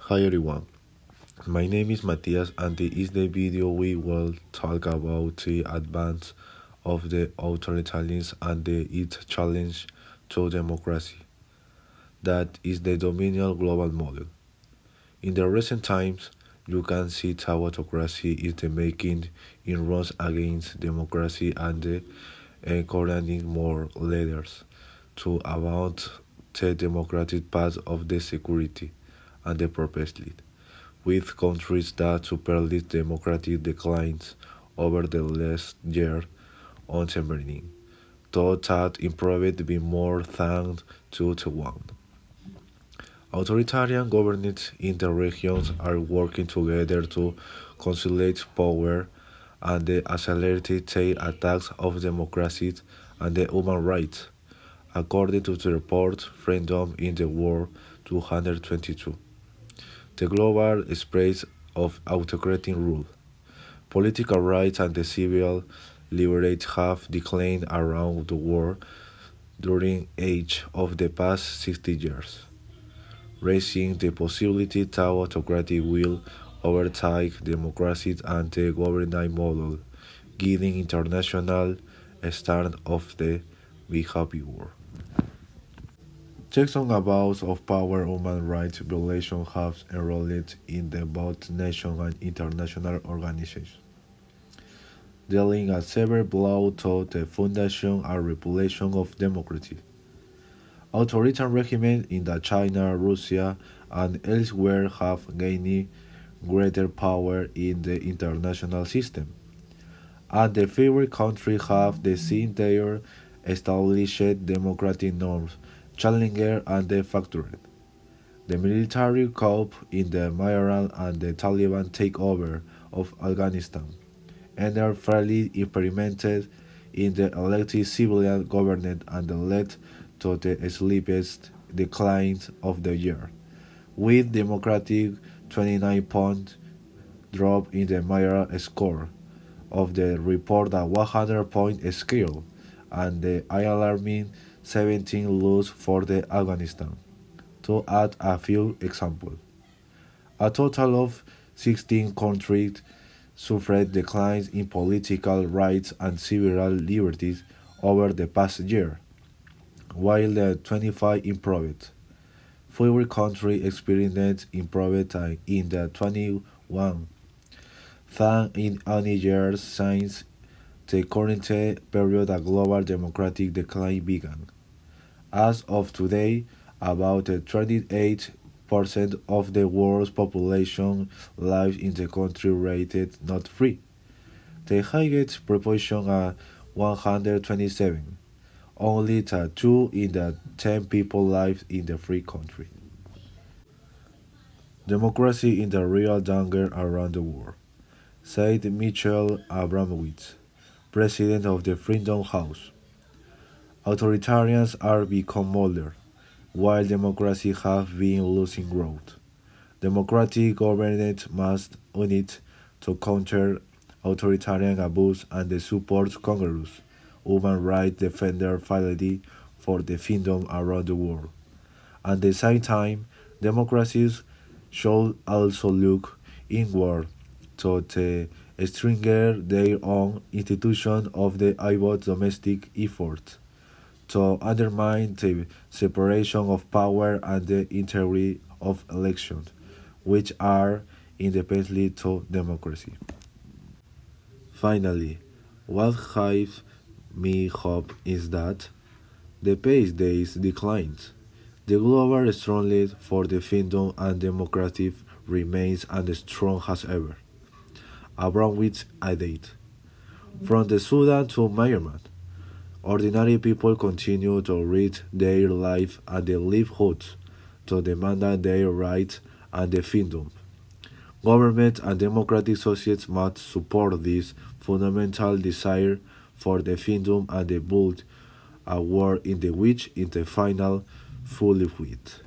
Hi everyone, my name is Matthias and in this video we will talk about the advance of the authoritarianism and its challenge to democracy, that is the dominant global model. In the recent times, you can see that autocracy is the making inroads against democracy and encouraging more leaders to abound the democratic path of the security and the purposely, with countries that superlead democratic declines over the last year on Semerini, though that improved be more thanks to Taiwan. Authoritarian governments in the regions are working together to consolidate power and accelerate their attacks of democracy and the human rights, according to the report Freedom in the World 222. The global spread of autocratic rule. Political rights and the civil liberties have declined around the world during each of the past 60 years, raising the possibility that autocracy will overtake democracy and the governing model, giving international stand of the behavior. Checks on abuse of power human rights violations have enrolled in the both national and international organizations, dealing a severe blow to the foundation and reputation of democracy. Authoritarian regimes in the China, Russia, and elsewhere have gained greater power in the international system, and the favored countries have the seen their established democratic norms challenger and the factored. The military coup in the Myanmar and the Taliban takeover of Afghanistan and are fairly implemented in the elected civilian government and led to the slippest decline of the year, with democratic 29-point drop in the Myanmar score of the report a 100-point scale and the alarming 17 lose for the Afghanistan. To add a few examples, a total of 16 countries suffered declines in political rights and civil liberties over the past year, while the 25 improved. Fewer countries experienced improvement in the 21 than in any year since the current period a global democratic decline began. As of today, about 28% of the world's population lives in the country rated not free. The highest proportion are 127. Only the 2 in the 10 people live in the free country. Democracy in the real danger around the world, said Michel Abramowitz, president of the Freedom House. Authoritarians are become older, while democracy have been losing growth. Democratic government must unite to counter authoritarian abuse and the support Congress, human rights defender fidelity for the freedom around the world. At the same time, democracies should also look inward to the strengthen their own institution of the avoid domestic efforts to undermine the separation of power and the integrity of elections, which are independently to democracy. Finally, what gives me hope is that the pace days declines. The global stronghold for the freedom and democracy remains as strong as ever. Abramowitz added. From the Sudan to Myanmar, ordinary people continue to risk their life and their livelihoods to demand their rights and the freedom. Government and democratic societies must support this fundamental desire for the freedom and the build a world in which in the final fully fit.